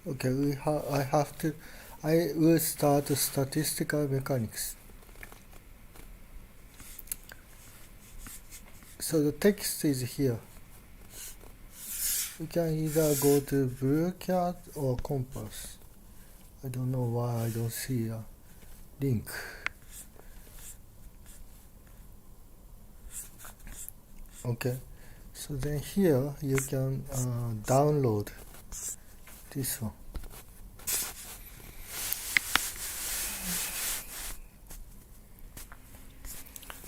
Okay, I will start statistical mechanics. So the text is here. You can either go to Blue Cat or Compass. I don't know why I don't see a link. Okay, so then here you can download this one.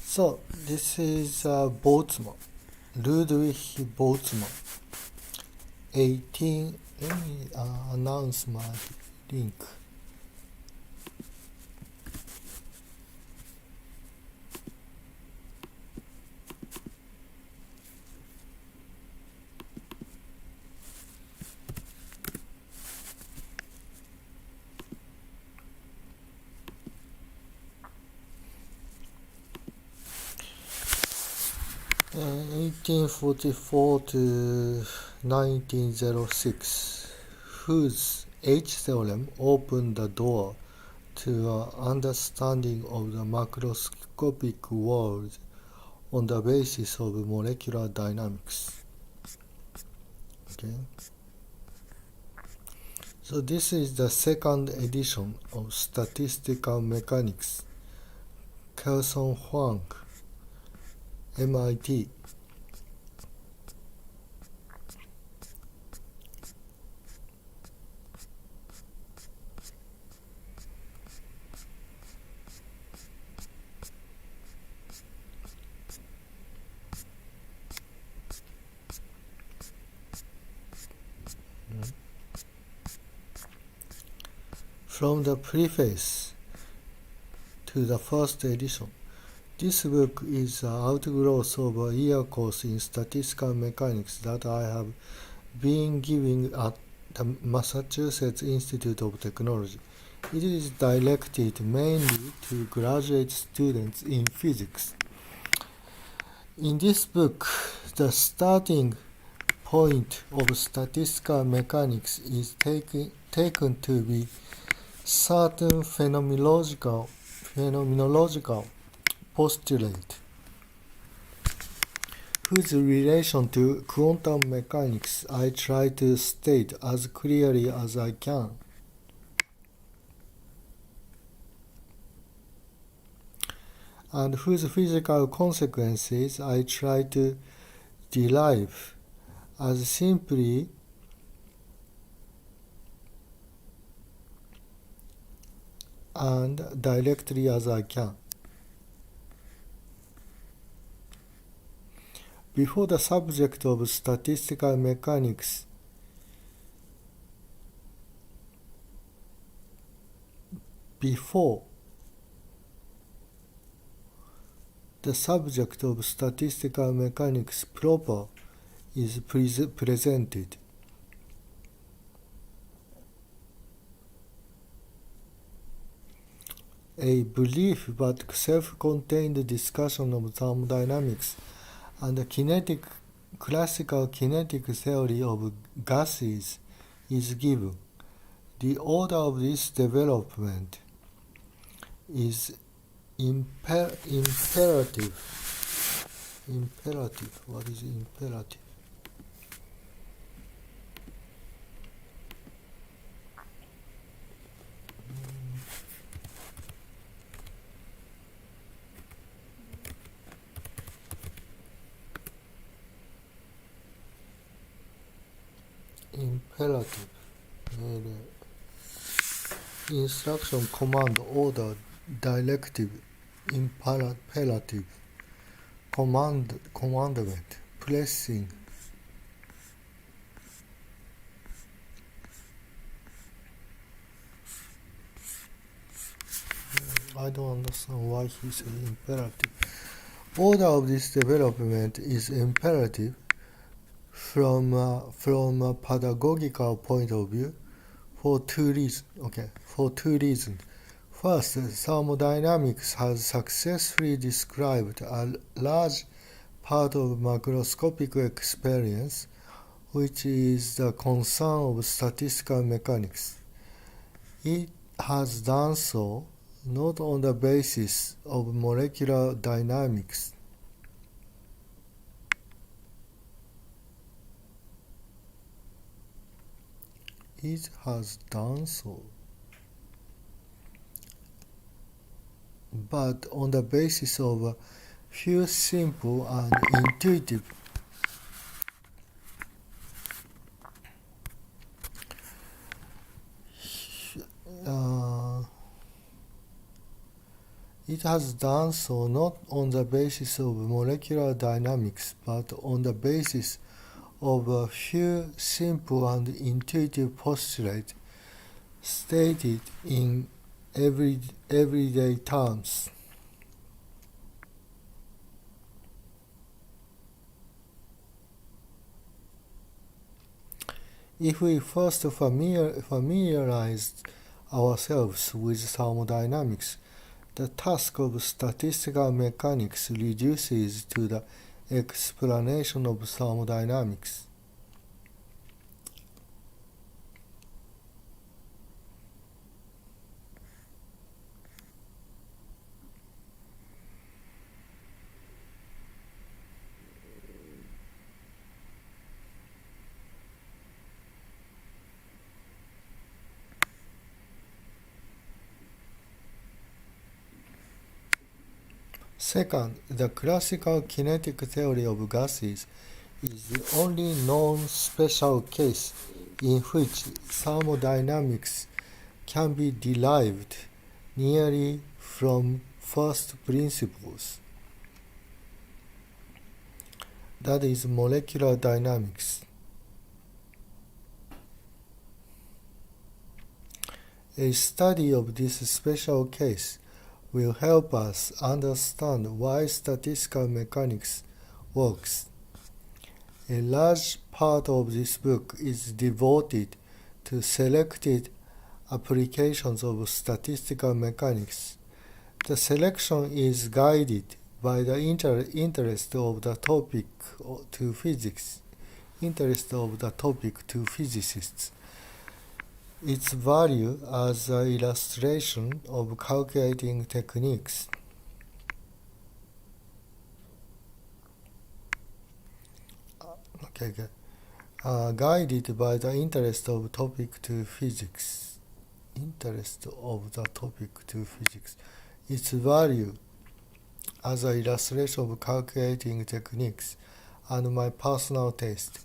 So this is Boltzmann, Ludwig Boltzmann, 18. Let me announce my link. In 1844 to 1906, whose H-theorem opened the door to an understanding of the macroscopic world on the basis of molecular dynamics. Okay. So this is the second edition of Statistical Mechanics, StatMechHuang, MIT. From the preface to the first edition, this book is an outgrowth of a year course in statistical mechanics that I have been giving at the Massachusetts Institute of Technology. It is directed mainly to graduate students in physics. In this book, the starting point of statistical mechanics is taken to be certain phenomenological postulate whose relation to quantum mechanics I try to state as clearly as I can. And whose physical consequences I try to derive as simply and directly as I can. Before the subject of statistical mechanics proper is presented. A brief but self-contained discussion of thermodynamics and the classical kinetic theory of gases is given. The order of this development is imperative. What is imperative? Imperative. Instruction, command, order, directive, imperative, commandment, pressing. I don't understand why he said imperative. Order of this development is imperative. from a pedagogical point of view for two reasons. First, thermodynamics has successfully described a large part of macroscopic experience, which is the concern of statistical mechanics. It has done so not on the basis of molecular dynamics. It has done so, but on the basis of a few simple and intuitive It has done so not on the basis of molecular dynamics, but on the basis of a few simple and intuitive postulates stated in everyday terms. If we first familiarized ourselves with thermodynamics, the task of statistical mechanics reduces to the explanation of thermodynamics. Second, the classical kinetic theory of gases is the only known special case in which thermodynamics can be derived nearly from first principles. That is molecular dynamics. A study of this special case will help us understand why statistical mechanics works. A large part of this book is devoted to selected applications of statistical mechanics. The selection is guided by the interest of the topic to physicists. Its value as an illustration of calculating techniques. Guided by the interest of the topic to physics. Its value as an illustration of calculating techniques and my personal taste.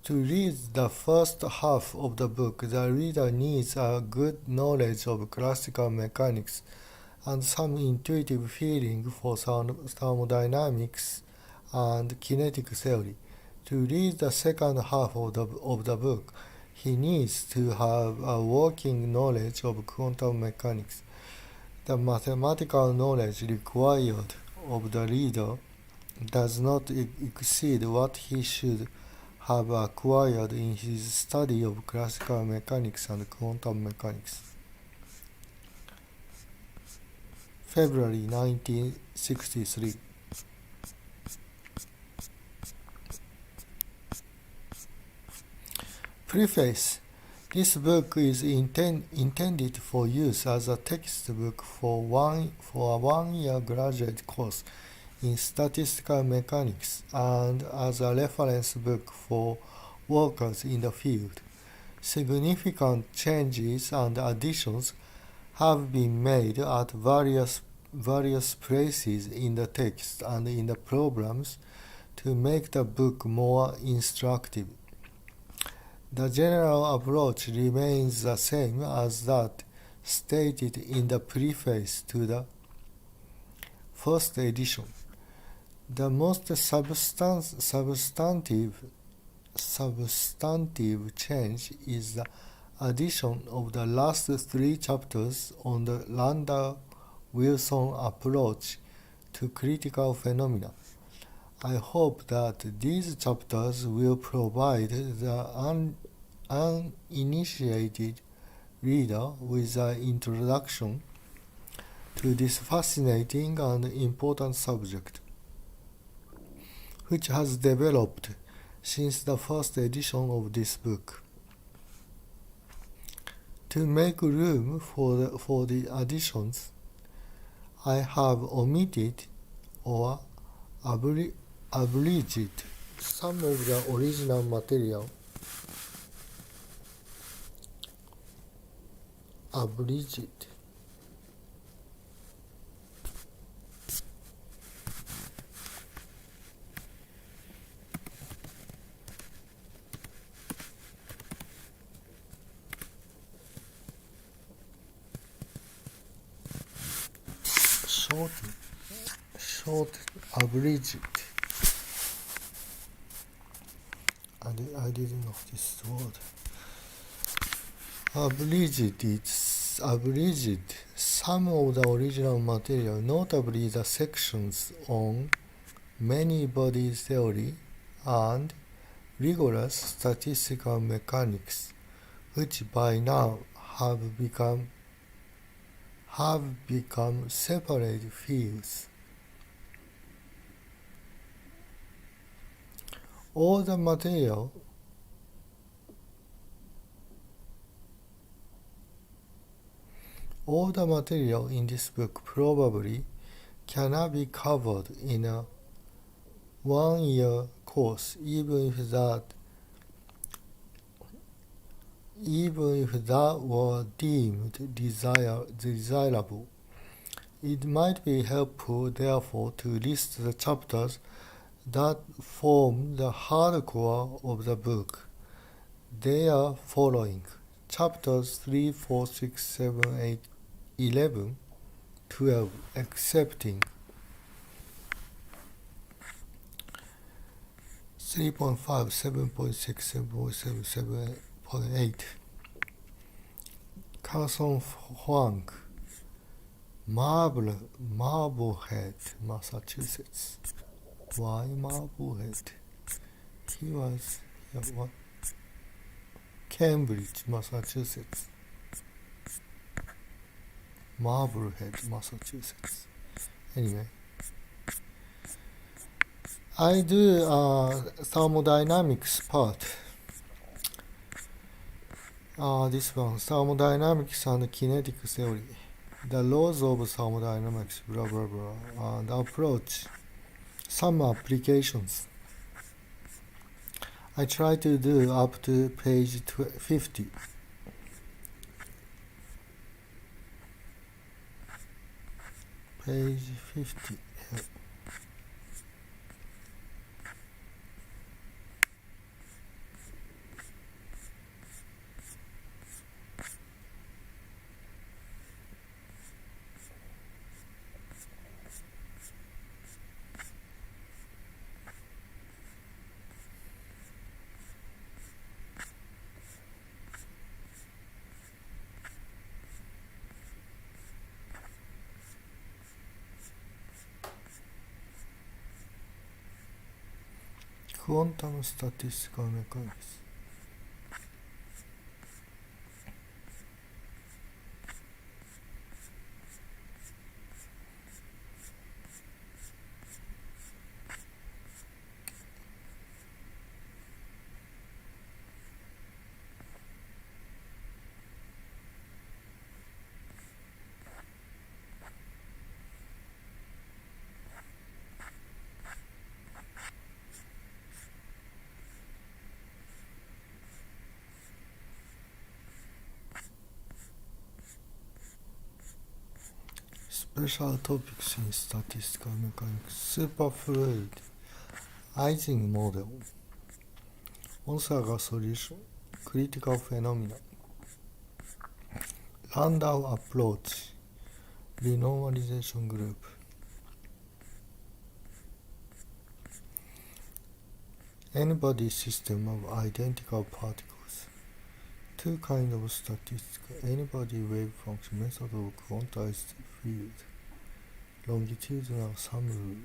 To read the first half of the book, the reader needs a good knowledge of classical mechanics and some intuitive feeling for thermodynamics and kinetic theory. To read the second half of the book, he needs to have a working knowledge of quantum mechanics. The mathematical knowledge required of the reader does not exceed what he should have acquired in his study of classical mechanics and quantum mechanics. February 1963. Preface. This book is intended for use as a textbook for a one-year graduate course in statistical mechanics and as a reference book for workers in the field. Significant changes and additions have been made at various places in the text and in the programs to make the book more instructive. The general approach remains the same as that stated in the preface to the first edition. The most substantive change is the addition of the last three chapters on the Landau-Wilson approach to critical phenomena I hope that these chapters will provide the uninitiated reader with an introduction to this fascinating and important subject, which has developed since the first edition of this book. To make room for the additions, I have omitted or abridged some of the original material. Abridged. Short, abridged. I didn't know this word. Abridged some of the original material, notably the sections on many-body theory and rigorous statistical mechanics, which by now have become separate fields. All the material in this book probably cannot be covered in a one-year course, even if that were deemed desirable. It might be helpful, therefore, to list the chapters that form the hardcore of the book. They are following: chapters 3, 4, 6, 7, 8, 11, 12, excepting 3.5, 7.6, 7.7, 7.8. Carson Huang, Marblehead, Massachusetts. Why Marblehead? He was Cambridge, Massachusetts. Marblehead, Massachusetts. Anyway, I do thermodynamics part. This one, thermodynamics and kinetic theory. The laws of thermodynamics, blah blah blah, and approach. Some applications. I try to do up to page 50. Page 50. Quantum statistical mechanics. Special topics in statistical mechanics: superfluid, Ising model, Onsaga solution, critical phenomena, Landau approach, renormalization group. N-body system of identical particles. Two kinds of statistical N-body wave function method of quantized field. Longitudinal sum rule.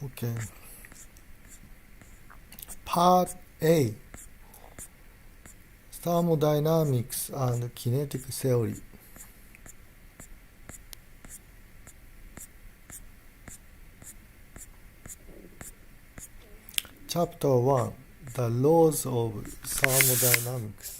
Okay. Part A. Thermodynamics and kinetic theory. Chapter 1. The laws of thermodynamics.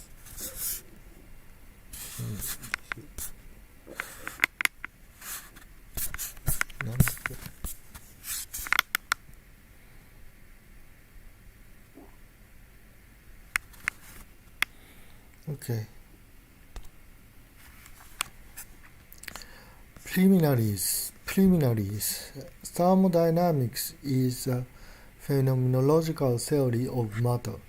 Okay. Preliminaries. Thermodynamics is a phenomenological theory of matter.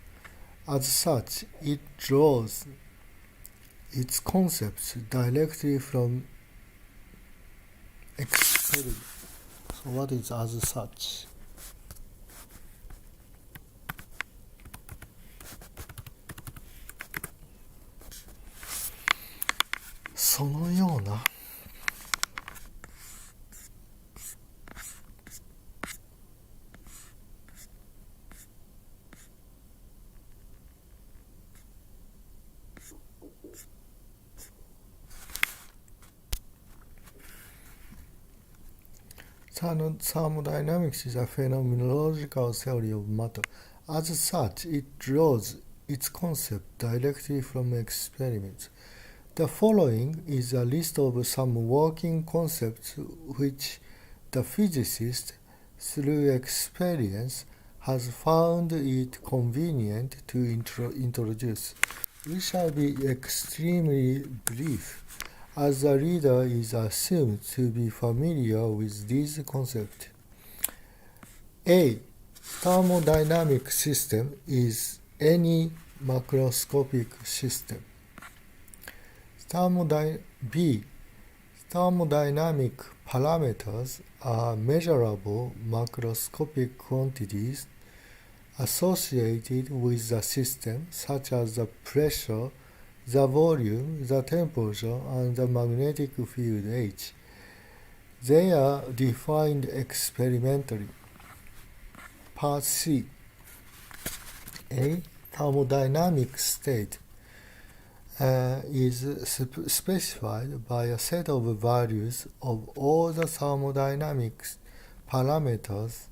As such, it draws its concepts directly from experiment. So what is as such? そのようなThermodynamics is a phenomenological theory of matter. As such, it draws its concept directly from experiments. The following is a list of some working concepts which the physicist, through experience, has found it convenient to introduce. We shall be extremely brief, as the reader is assumed to be familiar with these concepts. A. Thermodynamic system is any macroscopic system. B. Thermodynamic parameters are measurable macroscopic quantities associated with the system, such as the pressure, the volume, the temperature, and the magnetic field H. They are defined experimentally. Part C. A thermodynamic state is specified by a set of values of all the thermodynamic parameters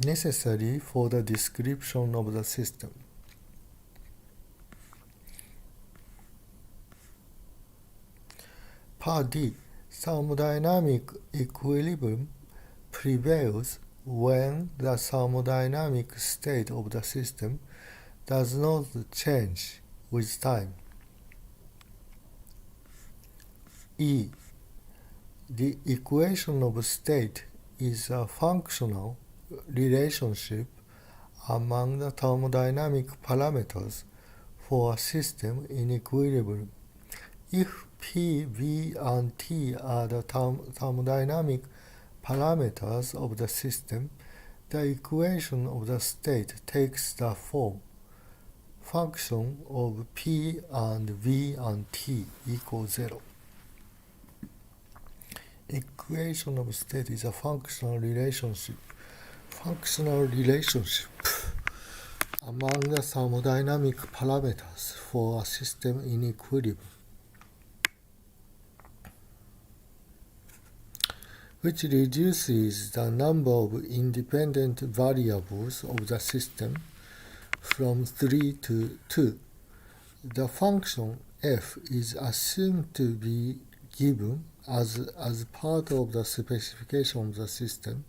necessary for the description of the system. Part D. Thermodynamic equilibrium prevails when the thermodynamic state of the system does not change with time. E. The equation of state is a functional relationship among the thermodynamic parameters for a system in equilibrium. If P, V, and T are the thermodynamic parameters of the system, the equation of the state takes the form function of P and V and T equals 0. Equation of state is a functional relationship among the thermodynamic parameters for a system in equilibrium, which reduces the number of independent variables of the system from 3 to 2. The function f is assumed to be given as part of the specification of the system.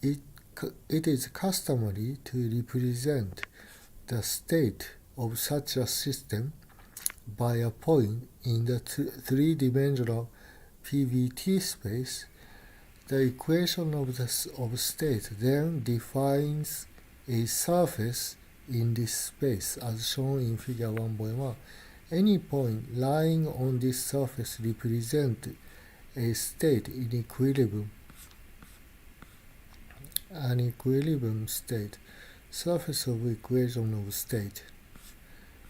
It is customary to represent the state of such a system by a point in the three-dimensional PVT space. The equation of state then defines a surface in this space as shown in figure 1.1. Any point lying on this surface represents a state in equilibrium. An equilibrium state. Surface of equation of state.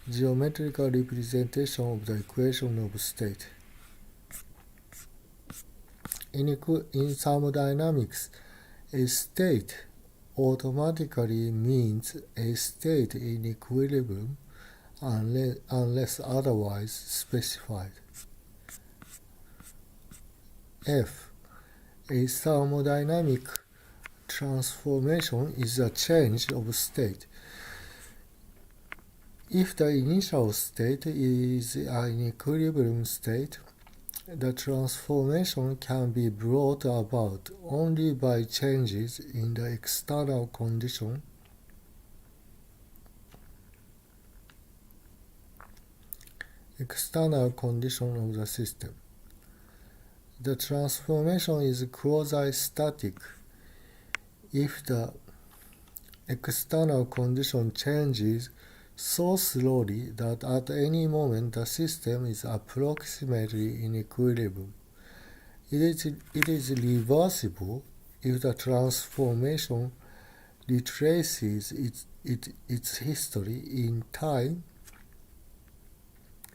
Geometrical representation of the equation of state. In thermodynamics, a state automatically means a state in equilibrium unless otherwise specified. F. A thermodynamic transformation is a change of state. If the initial state is an equilibrium state, the transformation can be brought about only by changes in the external condition of the system. The transformation is quasi-static if the external condition changes so slowly that at any moment the system is approximately in equilibrium. It is reversible if the transformation retraces its history in time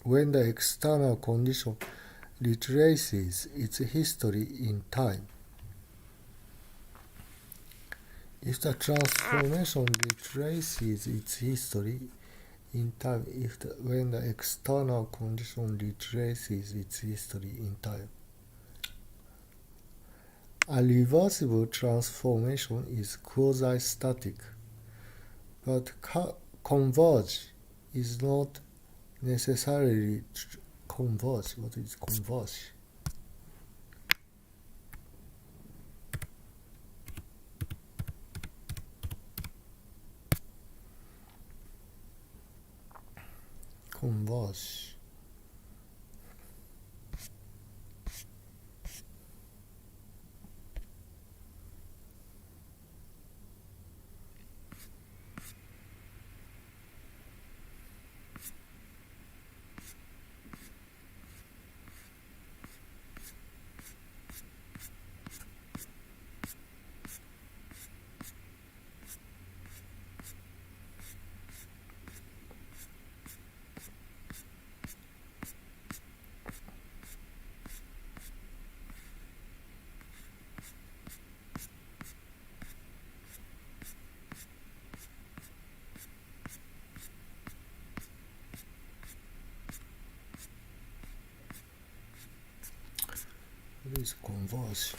when the external condition retraces its history in time. If the transformation retraces its history in time when the external condition retraces its history in time. A reversible transformation is quasi-static, but converge is not necessarily converge. What is converge? Converge. What is converge?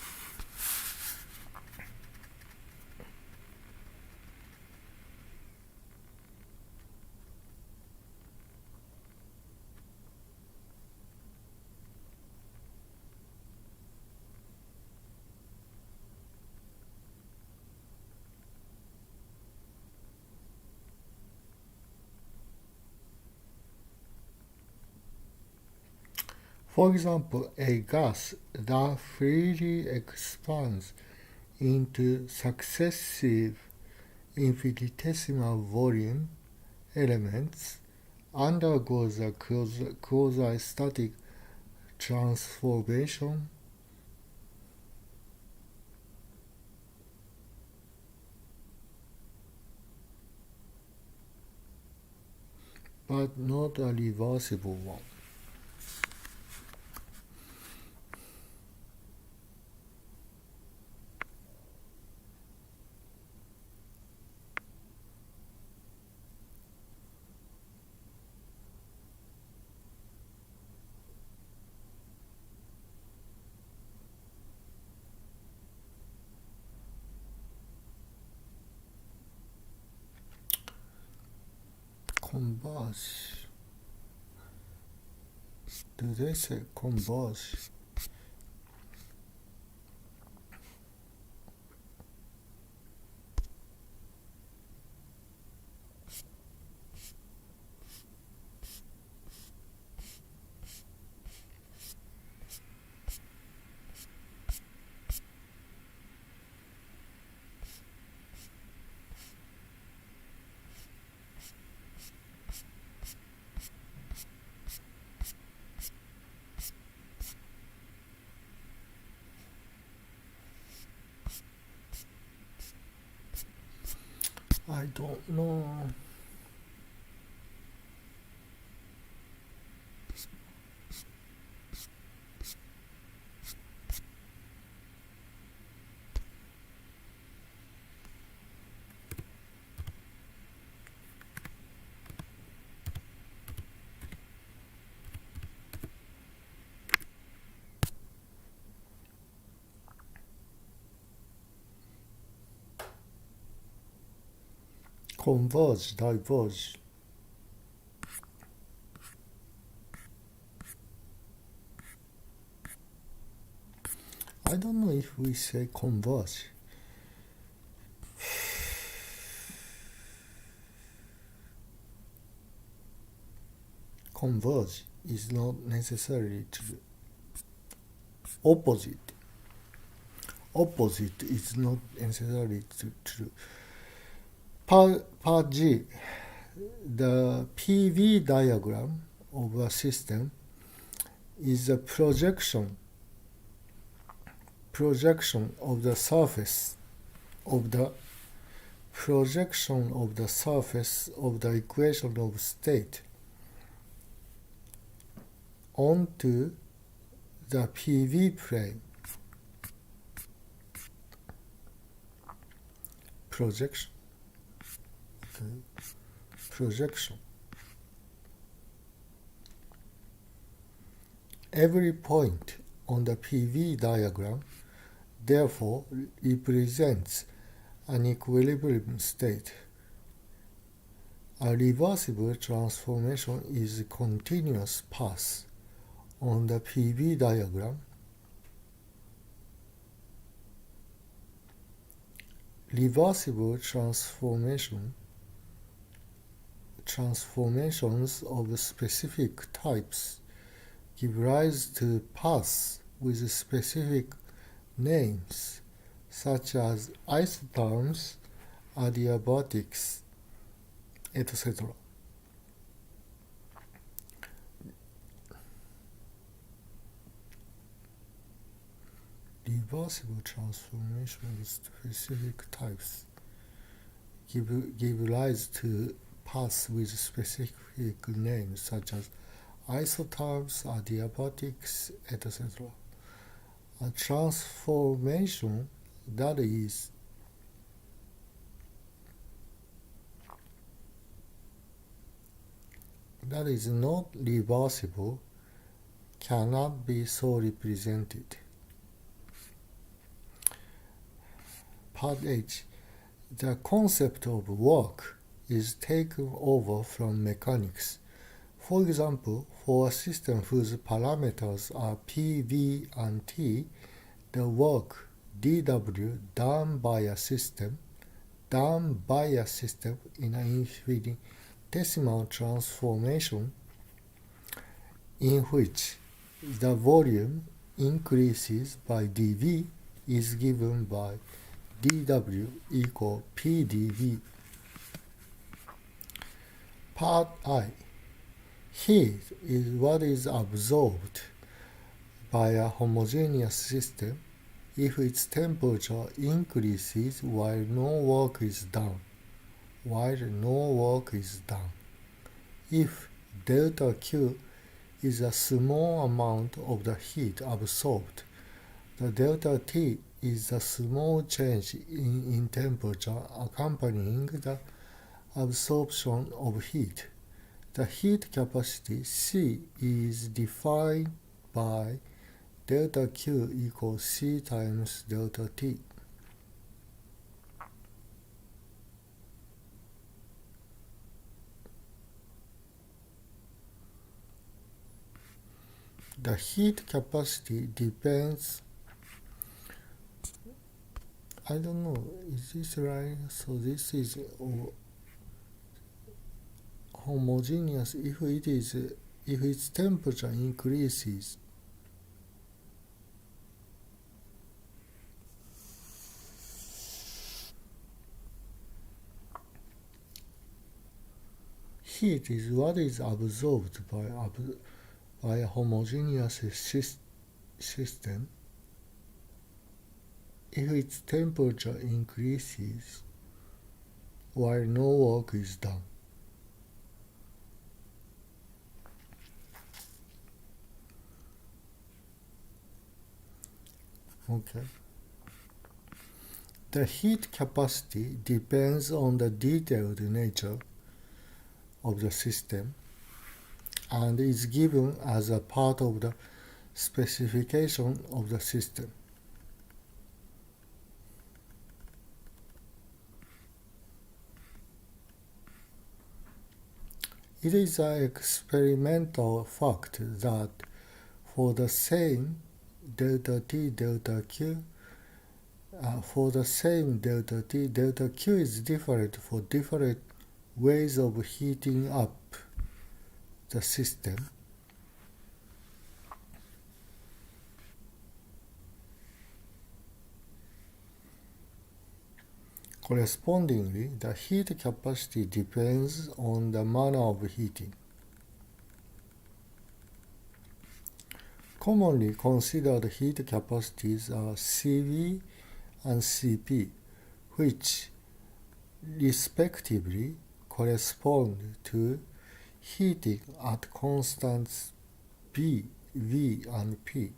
For example, a gas that freely expands into successive infinitesimal volume elements undergoes a quasi-static transformation but not a reversible one. Converge. Do they say converge? I don't know. converge, diverge. I don't know if we say converge. Converge is not necessarily true. Opposite is not necessarily true. Part G, the PV diagram of a system is a projection of the surface of the equation of state onto the PV plane. Projection. Every point on the PV diagram therefore represents an equilibrium state. A reversible transformation is a continuous path on the PV diagram. Reversible transformations of specific types give rise to paths with specific names, such as isotherms, adiabatics, etc. Reversible transformations of specific types give rise to paths with specific names, such as isotherms, adiabatics, etc. A transformation that is not reversible cannot be so represented. Part H. The concept of work is taken over from mechanics. For example, for a system whose parameters are P, V, and T, the work dW done by a system in an infinitesimal transformation in which the volume increases by dV is given by dW equal PdV. Part I. Heat is what is absorbed by a homogeneous system if its temperature increases while no work is done. If delta Q is a small amount of the heat absorbed, the delta T is a small change in temperature accompanying the absorption of heat. The heat capacity C is defined by delta Q equals C times delta T. The heat capacity depends. I don't know, is this right? So this is homogeneous if its temperature increases. Heat is what is absorbed by a homogeneous system if its temperature increases while no work is done. Okay. The heat capacity depends on the detailed nature of the system and is given as a part of the specification of the system. It is an experimental fact that for the same delta T, delta Q, for the same delta T, delta Q is different for different ways of heating up the system. Correspondingly, the heat capacity depends on the manner of heating. Commonly considered heat capacities are CV and CP, which respectively correspond to heating at constants B, V, and P.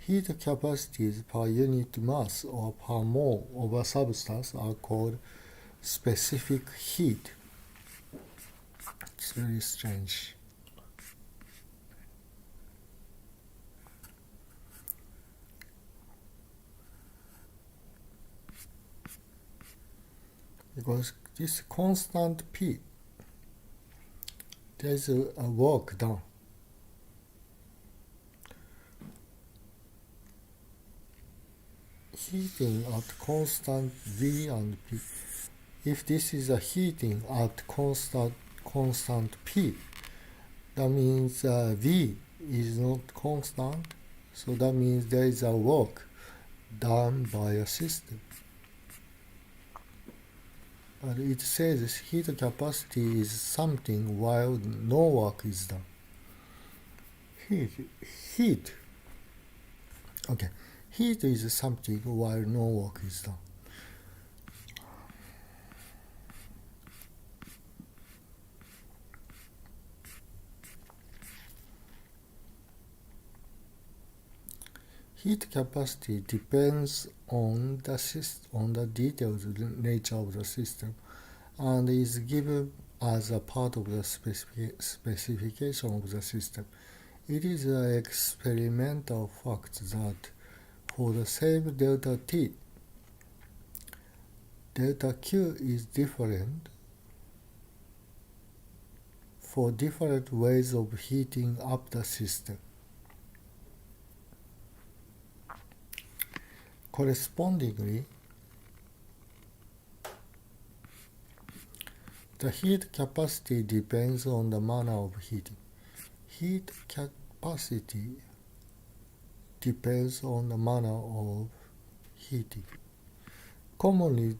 Heat capacities per unit mass or per mole of a substance are called specific heat. It's very strange. Because this constant P, there is a work done. Heating at constant V and P. If this is a heating at constant P, that means V is not constant, so that means there is a work done by a system. But it says heat capacity is something while no work is done. Heat. Okay. Heat is something while no work is done. Heat capacity depends on the detailed nature of the system and is given as a part of the specification of the system. It is an experimental fact that for the same delta T, delta Q is different for different ways of heating up the system. Correspondingly, the heat capacity depends on the manner of heating. Heat capacity depends on the manner of heating. Commonly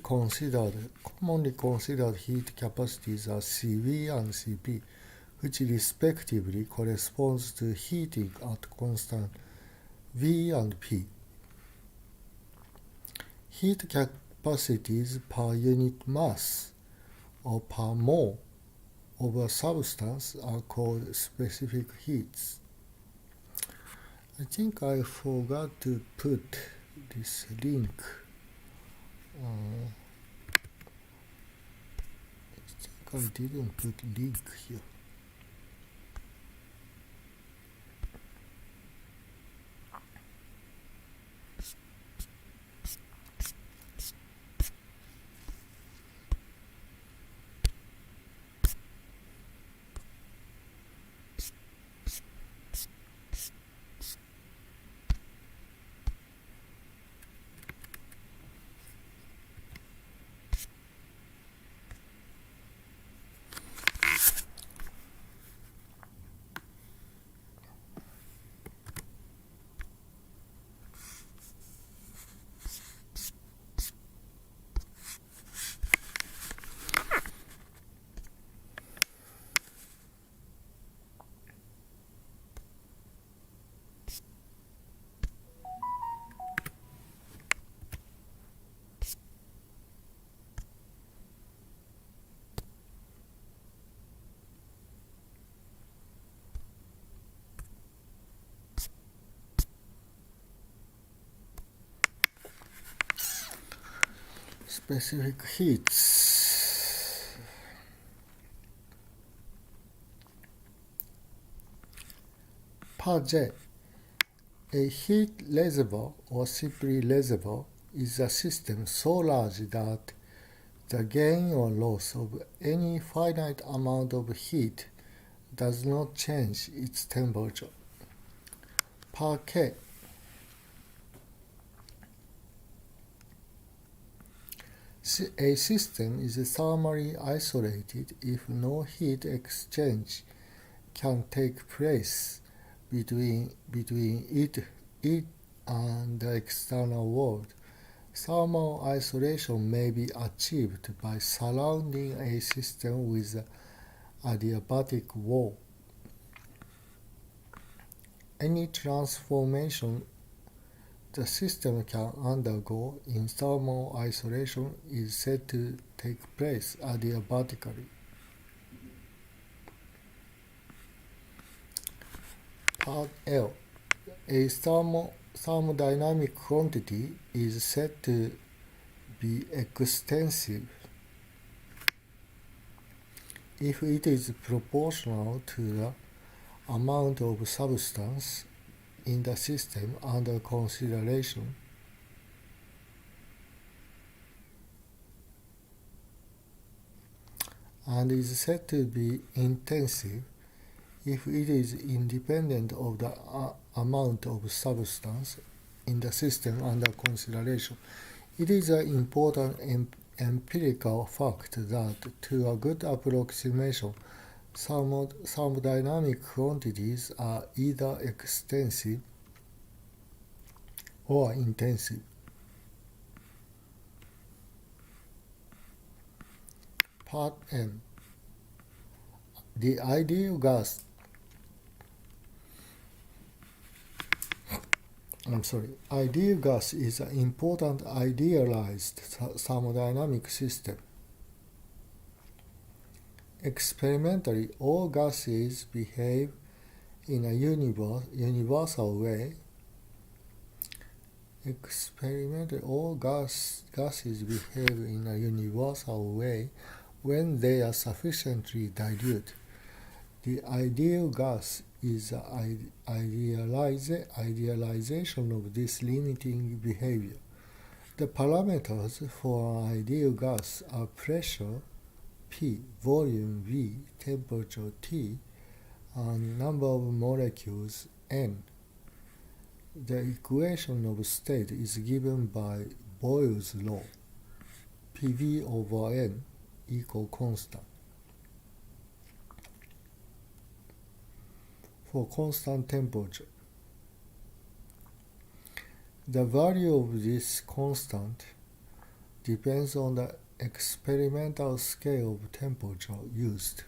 considered heat capacities are CV and CP, which respectively corresponds to heating at constant V and P. Heat capacities per unit mass or per mole of a substance are called specific heats. I think I forgot to put this link. I think I didn't put link here. Specific heats. Per J, a heat reservoir or simply reservoir is a system so large that The gain or loss of any finite amount of heat does not change its temperature. Part K. A system is thermally isolated if no heat exchange can take place between it and the external world. Thermal isolation may be achieved by surrounding a system with an adiabatic wall. Any transformation the system can undergo in thermal isolation is said to take place adiabatically. Part L. A thermodynamic quantity is said to be extensive if it is proportional to the amount of substance in the system under consideration, and is said to be intensive if it is independent of the amount of substance in the system under consideration. It is an important empirical fact that, to a good approximation, thermodynamic quantities are either extensive or intensive. Part M. The ideal gas Ideal gas is an important idealized thermodynamic system. Experimentally, all gases behave in a universal way. Experimentally, all gases behave in a universal way when they are sufficiently dilute. The ideal gas is an idealization of this limiting behavior. The parameters for an ideal gas are pressure P, volume V, temperature T, and number of molecules N. The equation of state is given by Boyle's law, PV over N equal constant. For constant temperature, the value of this constant depends on the experimental scale of temperature used.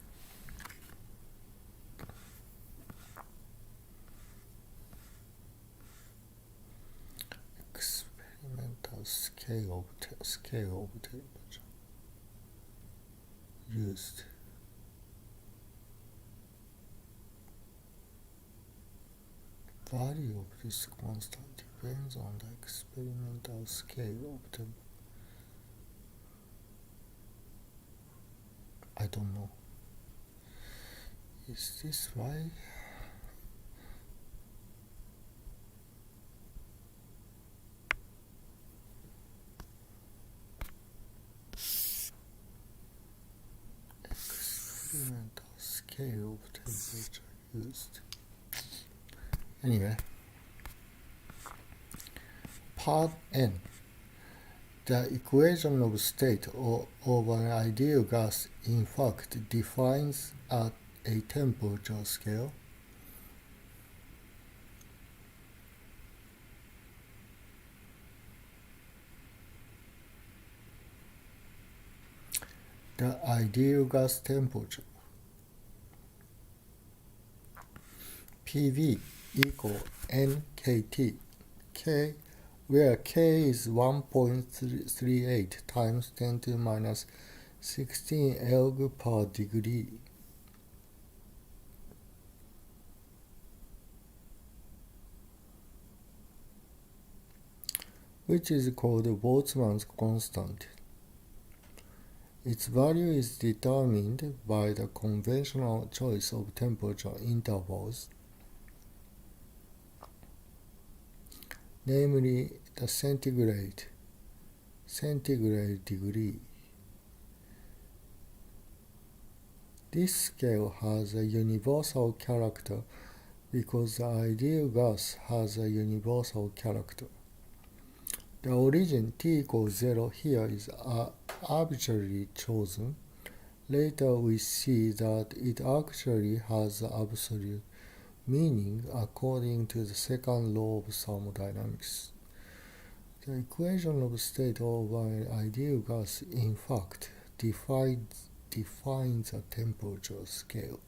Experimental scale of temperature used. Value of this constant depends on the experimental scale of temperature. I don't know. Is this right? Experimental scale of temperature used. Anyway, Part N. The equation of state of an ideal gas in fact defines at a temperature scale the ideal gas temperature PV equal nKT, K, where K is 1.38 times 10 to the minus 16 elg per degree. Which is called Boltzmann's constant. Its value is determined by the conventional choice of temperature intervals, namely the centigrade degree, This scale has a universal character because the ideal gas has a universal character. The origin t equals 0 here is arbitrarily chosen. Later we see that it actually has absolute meaning according to the second law of thermodynamics. The equation of state of an ideal gas in fact defines a temperature scale.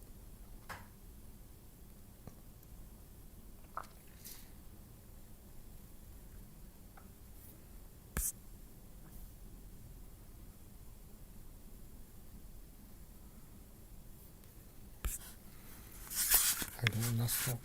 I don't understand.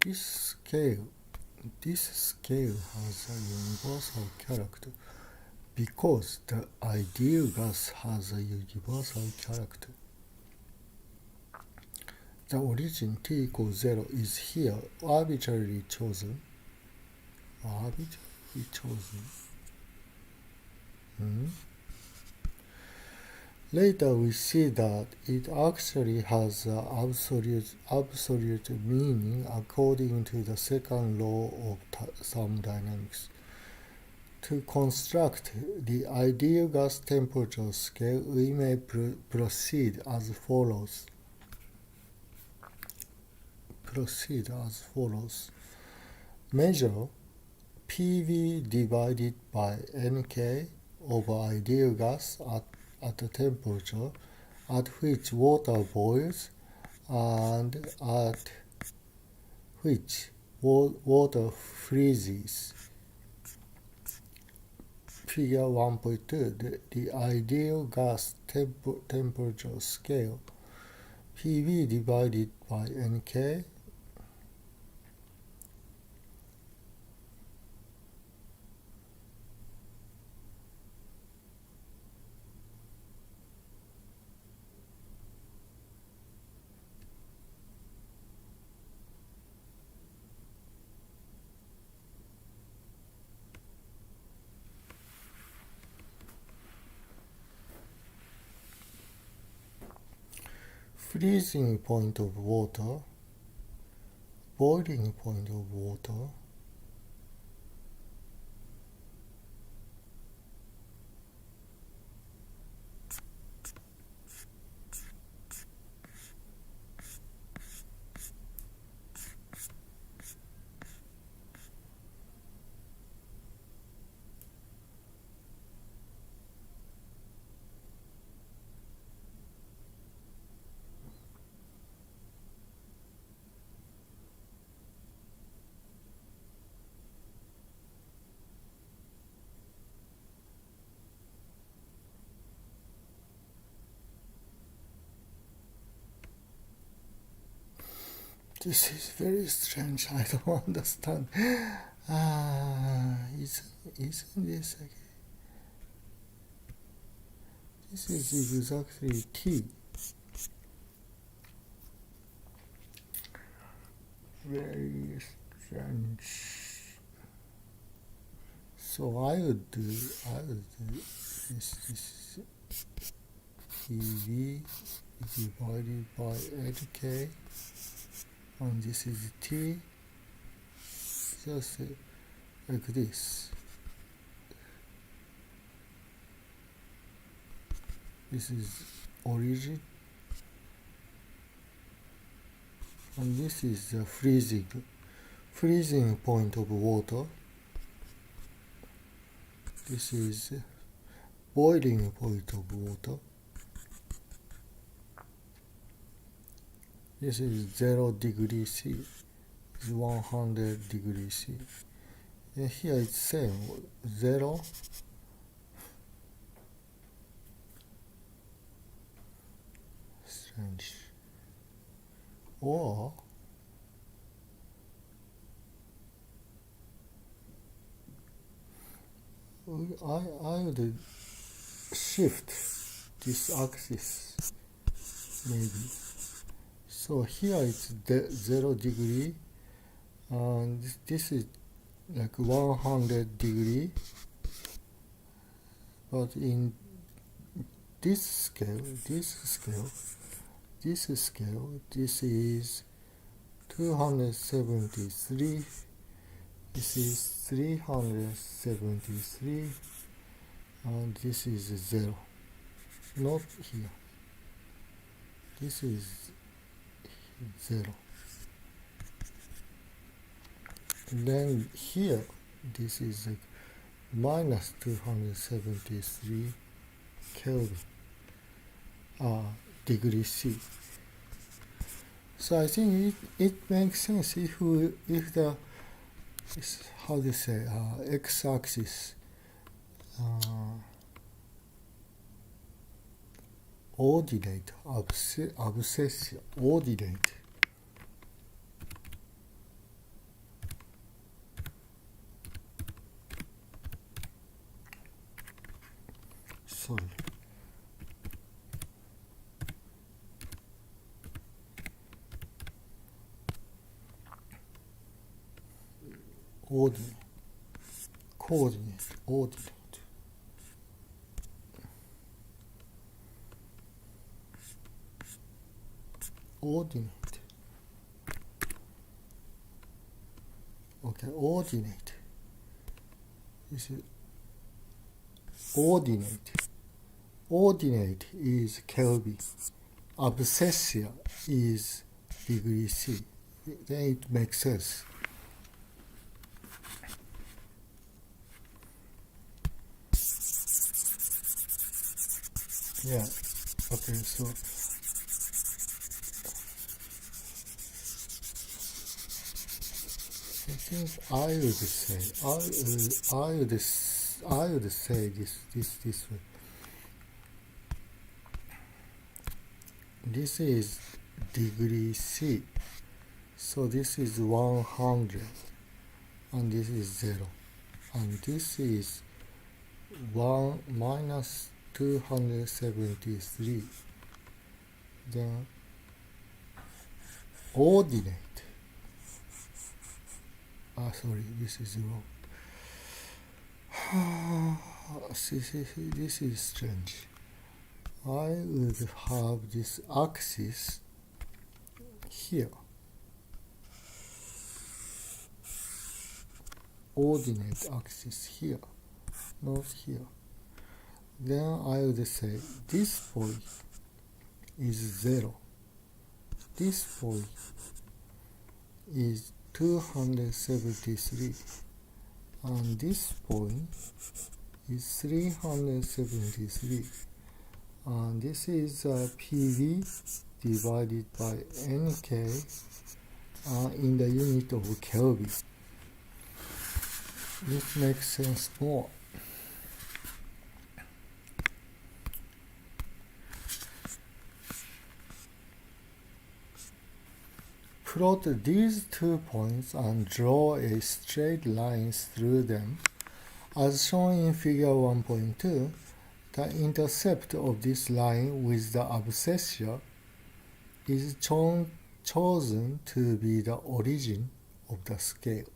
This scale has a universal character because the ideal gas has a universal character. The origin t equals 0 is here arbitrarily chosen. Later we see that it actually has absolute meaning according to the second law of thermodynamics. To construct the ideal gas temperature scale, we may proceed as follows. Measure PV divided by Nk over ideal gas at a temperature at which water boils and at which water freezes. Figure 1.2, the ideal gas temperature scale. PV divided by Nk freezing point of water, boiling point of water, This is very strange. I don't understand. Isn't this okay? This is exactly T. Very strange. So I would do this PV divided by Nk, and this is T, just like this. This is origin, and this is the freezing point of water. This is boiling point of water. This is 0 degrees C. This is 100 degrees C. And here it's same 0. Strange. Or I would shift this axis maybe. So here it's 0 degree, and this is like 100 degree. But in this scale, this is 273. This is 373, and this is 0. Not here. This is 0. And then here, this is like minus 273 Kelvin, degree C. So I think it makes sense if the how to say x-axis ordinate abscissa ordinate sorry ordinate okay, ordinate. This is ordinate is Kelvin, abscissa is degree C. Then it makes sense. Yeah, okay, so I think I would say this way. This is degree C, so this is 100, and this is 0, and this is 1 minus 273. Then ordinate. Sorry, this is wrong. This is strange. I would have this axis here. Ordinate axis here, not here. Then I would say this point is 0. This point is 273, and this point is 373, and this is PV divided by NK in the unit of Kelvin. This makes sense more. Plot these 2 points and draw a straight line through them. As shown in figure 1.2, the intercept of this line with the abscissa is chosen to be the origin of the scale.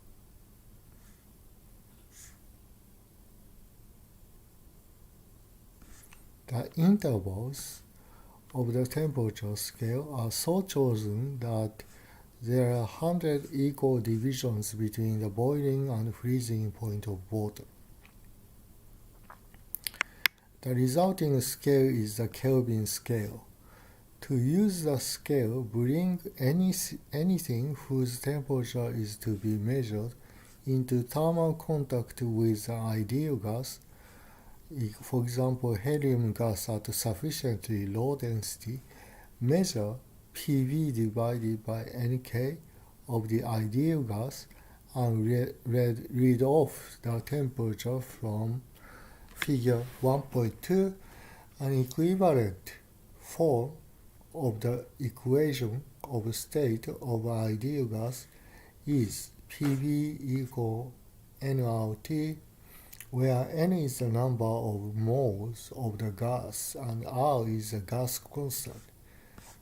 The intervals of the temperature scale are so chosen that there are 100 equal divisions between the boiling and freezing point of water. The resulting scale is the Kelvin scale. To use the scale, bring anything whose temperature is to be measured into thermal contact with the ideal gas For example, helium gas at sufficiently low density, measure PV divided by NK of the ideal gas and read off the temperature from figure 1.2. An equivalent form of the equation of state of ideal gas is PV equal nRT, where n is the number of moles of the gas and R is the gas constant.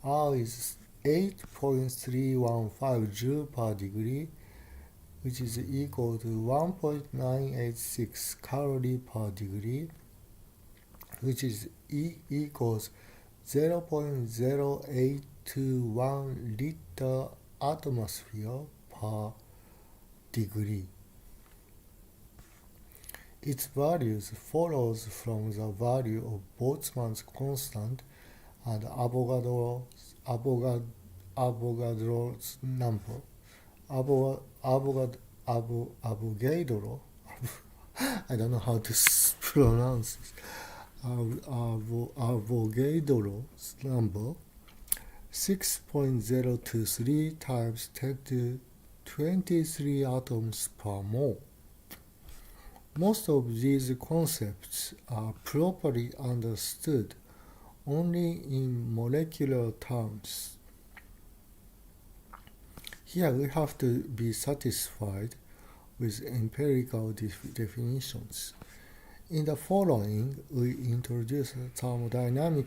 R is 8.315 joule per degree, which is equal to 1.986 calorie per degree, which is equals 0.0821 liter atmosphere per degree. Its values follows from the value of Boltzmann's constant and Avogadro's number. Avogadro, I don't know how to pronounce this. Avogadro's number 6.023 times 10 to 23 atoms per mole. Most of these concepts are properly understood only in molecular terms. Here we have to be satisfied with empirical definitions. In the following, we introduce thermodynamic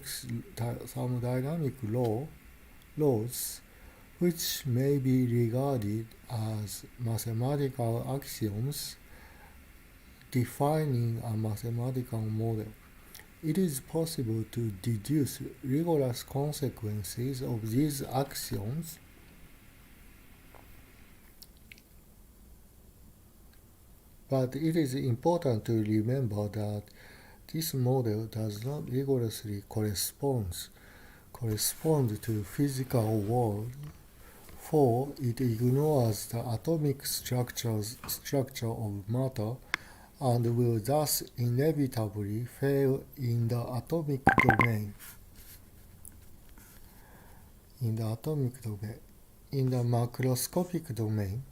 laws which may be regarded as mathematical axioms defining a mathematical model. It is possible to deduce rigorous consequences of these axioms but it is important to remember that this model does not rigorously correspond to physical world, for it ignores the atomic structure of matter and will thus inevitably fail in the atomic domain. In the macroscopic domain,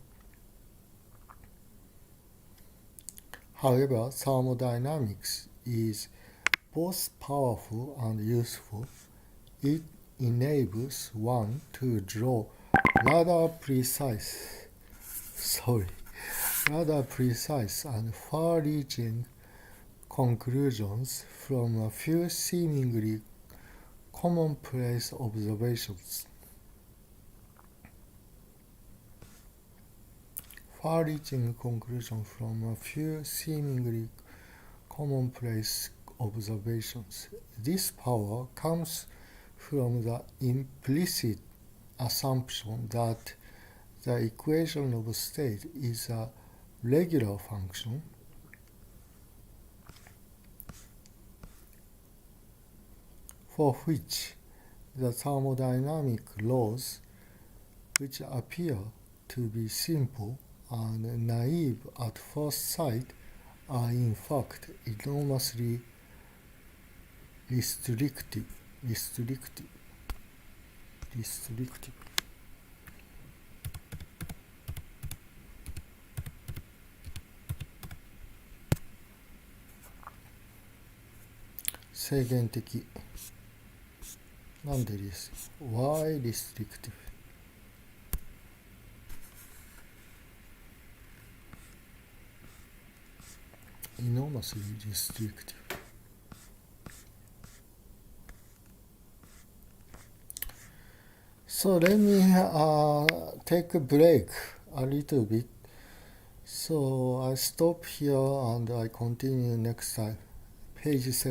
however, thermodynamics is both powerful and useful. It enables one to draw rather precise and far-reaching conclusions from a few seemingly commonplace observations. Far-reaching conclusions from a few seemingly commonplace observations. This power comes from the implicit assumption that the equation of state is a regular function for which the thermodynamic laws, which appear to be simple and naive at first sight, are in fact enormously restrictive. 制限的。なんでWhy restrictive? Enormously restrictive. So let me take a break a little bit. So I stop here and I continue next time. Page 7.